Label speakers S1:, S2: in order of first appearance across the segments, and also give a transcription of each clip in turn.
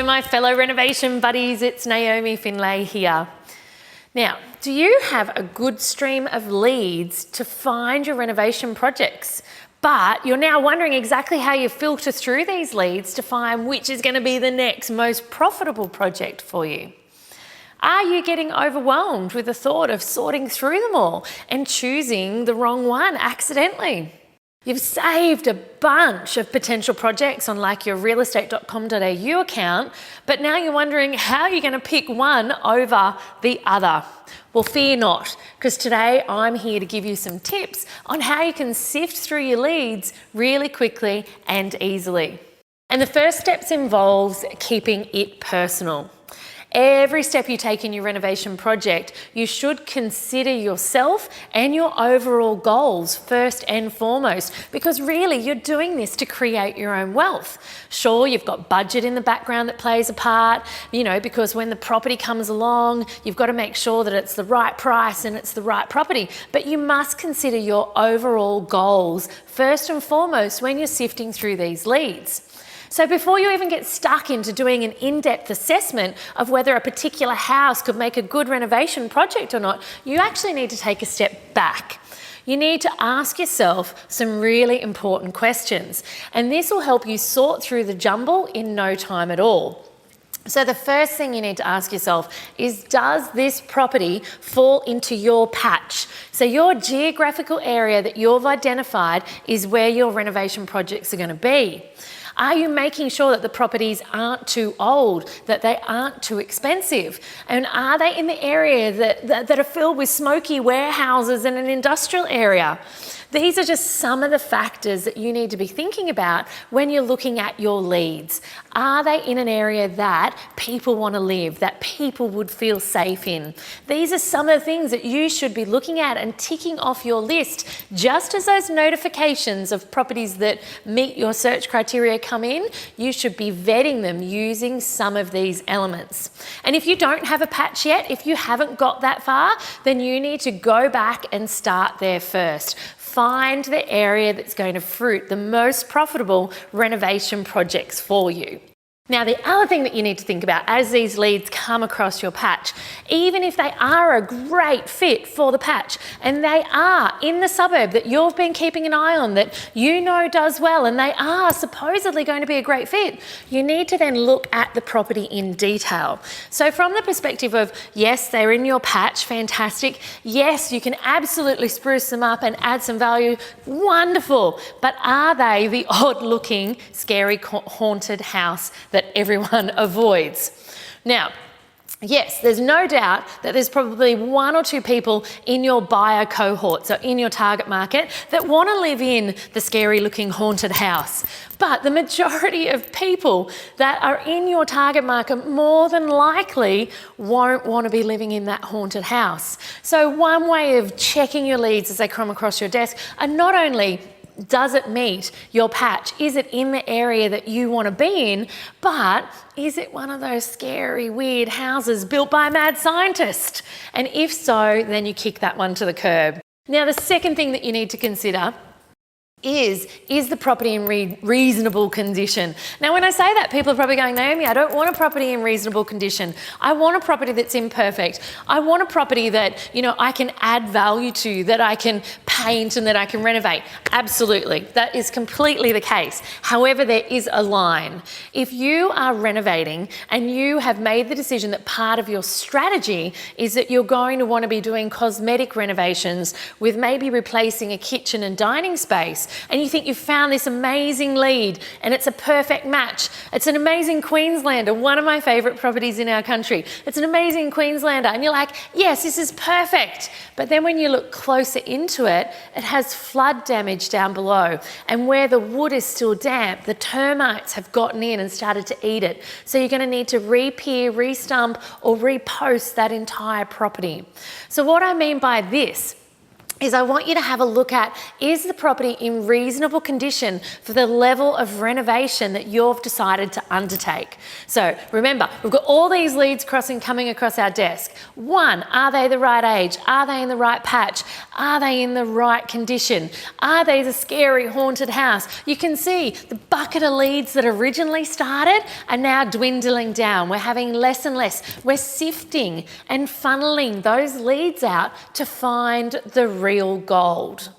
S1: my fellow renovation buddies, it's Naomi Findlay here. Now, do you have a good stream of leads to find your renovation projects? But you're now wondering exactly how you filter through these leads to find which is going to be the next most profitable project for you. Are you getting overwhelmed with the thought of sorting through them all and choosing the wrong one accidentally? You've saved a bunch of potential projects on like your realestate.com.au account, but now you're wondering how you're going to pick one over the other. Well, fear not, because today I'm here to give you some tips on how you can sift through your leads really quickly and easily. And the first steps involves keeping it personal. Every step you take in your renovation project, you should consider yourself and your overall goals first and foremost, because really you're doing this to create your own wealth. Sure, you've got budget in the background that plays a part, because when the property comes along, you've got to make sure that it's the right price and it's the right property, but you must consider your overall goals first and foremost when you're sifting through these leads. So before you even get stuck into doing an in-depth assessment of whether a particular house could make a good renovation project or not, you actually need to take a step back. You need to ask yourself some really important questions, and this will help you sort through the jumble in no time at all. So the first thing you need to ask yourself is, does this property fall into your patch? So your geographical area that you've identified is where your renovation projects are going to be. Are you making sure that the properties aren't too old, that they aren't too expensive? And are they in the area that are filled with smoky warehouses and an industrial area? These are just some of the factors that you need to be thinking about when you're looking at your leads. Are they in an area that people want to live, that people would feel safe in? These are some of the things that you should be looking at and ticking off your list, just as those notifications of properties that meet your search criteria come in. You should be vetting them using some of these elements. And if you don't have a patch yet, if you haven't got that far, then you need to go back and start there first. Find the area that's going to fruit the most profitable renovation projects for you. Now, the other thing that you need to think about as these leads come across your patch, even if they are a great fit for the patch and they are in the suburb that you've been keeping an eye on, that does well, and they are supposedly going to be a great fit, you need to then look at the property in detail. So from the perspective of, yes, they're in your patch, fantastic. Yes, you can absolutely spruce them up and add some value, wonderful. But are they the odd-looking, scary, haunted house that everyone avoids? Now, yes, there's no doubt that there's probably one or two people in your buyer cohort, so in your target market, that want to live in the scary looking haunted house. But the majority of people that are in your target market more than likely won't want to be living in that haunted house. So one way of checking your leads as they come across your desk are not only, does it meet your patch? Is it in the area that you want to be in? But is it one of those scary, weird houses built by a mad scientist? And if so, then you kick that one to the curb. Now, the second thing that you need to consider is the property in reasonable condition? Now, when I say that, people are probably going, Naomi, I don't want a property in reasonable condition. I want a property that's imperfect. I want a property that, I can add value to, that I can paint and that I can renovate. Absolutely, that is completely the case. However, there is a line. If you are renovating and you have made the decision that part of your strategy is that you're going to want to be doing cosmetic renovations with maybe replacing a kitchen and dining space, and you think you've found this amazing lead and it's a perfect match. It's an amazing Queenslander, one of my favourite properties in our country. It's an amazing Queenslander, and you're like, yes, this is perfect. But then when you look closer into it, it has flood damage down below, and where the wood is still damp, the termites have gotten in and started to eat it. So you're going to need to re-pier, re-stump or repost that entire property. So what I mean by this is I want you to have a look at, is the property in reasonable condition for the level of renovation that you've decided to undertake? So remember, we've got all these leads coming across our desk. One, are they the right age? Are they in the right patch? Are they in the right condition? Are they the scary haunted house? You can see the bucket of leads that originally started are now dwindling down. We're having less and less. We're sifting and funneling those leads out to find the real gold.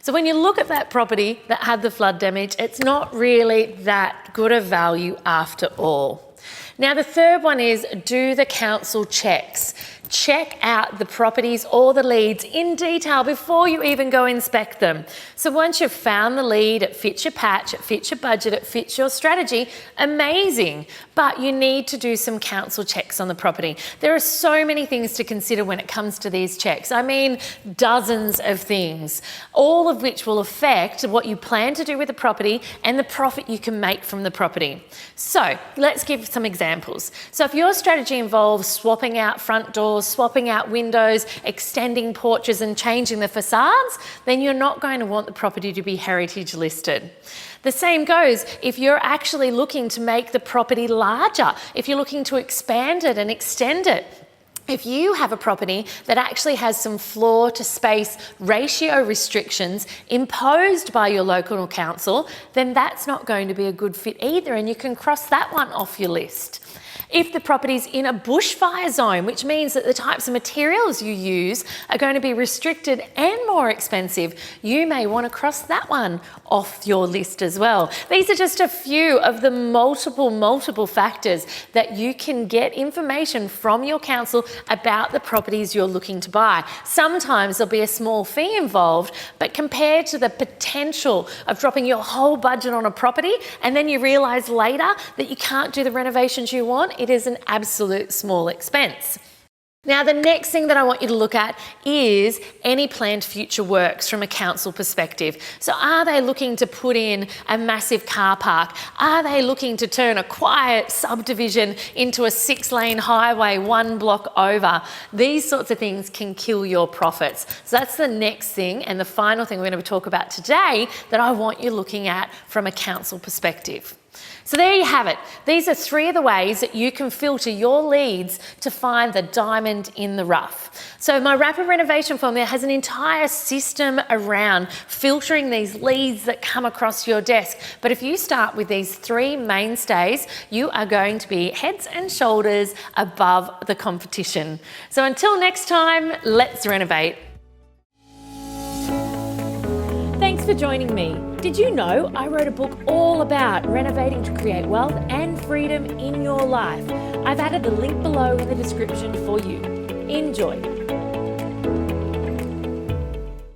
S1: So when you look at that property that had the flood damage, it's not really that good a value after all. Now the third one is do the council checks. Check out the properties or the leads in detail before you even go inspect them. So once you've found the lead, it fits your patch, it fits your budget, it fits your strategy, amazing. But you need to do some council checks on the property. There are so many things to consider when it comes to these checks. I mean, dozens of things, all of which will affect what you plan to do with the property and the profit you can make from the property. So let's give some examples. So if your strategy involves swapping out front doors, swapping out windows, extending porches and changing the facades, then you're not going to want the property to be heritage listed. The same goes if you're actually looking to make the property larger, if you're looking to expand it and extend it. If you have a property that actually has some floor to space ratio restrictions imposed by your local council, then that's not going to be a good fit either, and you can cross that one off your list. If the property's in a bushfire zone, which means that the types of materials you use are going to be restricted and more expensive, you may want to cross that one off your list as well. These are just a few of the multiple factors that you can get information from your council about the properties you're looking to buy. Sometimes there'll be a small fee involved, but compared to the potential of dropping your whole budget on a property and then you realise later that you can't do the renovations you want, it is an absolute small expense. Now, the next thing that I want you to look at is any planned future works from a council perspective. So are they looking to put in a massive car park? Are they looking to turn a quiet subdivision into a 6-lane highway 1 block over? These sorts of things can kill your profits. So that's the next thing and the final thing we're going to talk about today that I want you looking at from a council perspective. So there you have it. These are 3 of the ways that you can filter your leads to find the diamond in the rough. So my rapid renovation formula has an entire system around filtering these leads that come across your desk. But if you start with these 3 mainstays, you are going to be heads and shoulders above the competition. So until next time, let's renovate. Thanks for joining me. Did you know I wrote a book all about renovating to create wealth and freedom in your life? I've added the link below in the description for you. Enjoy.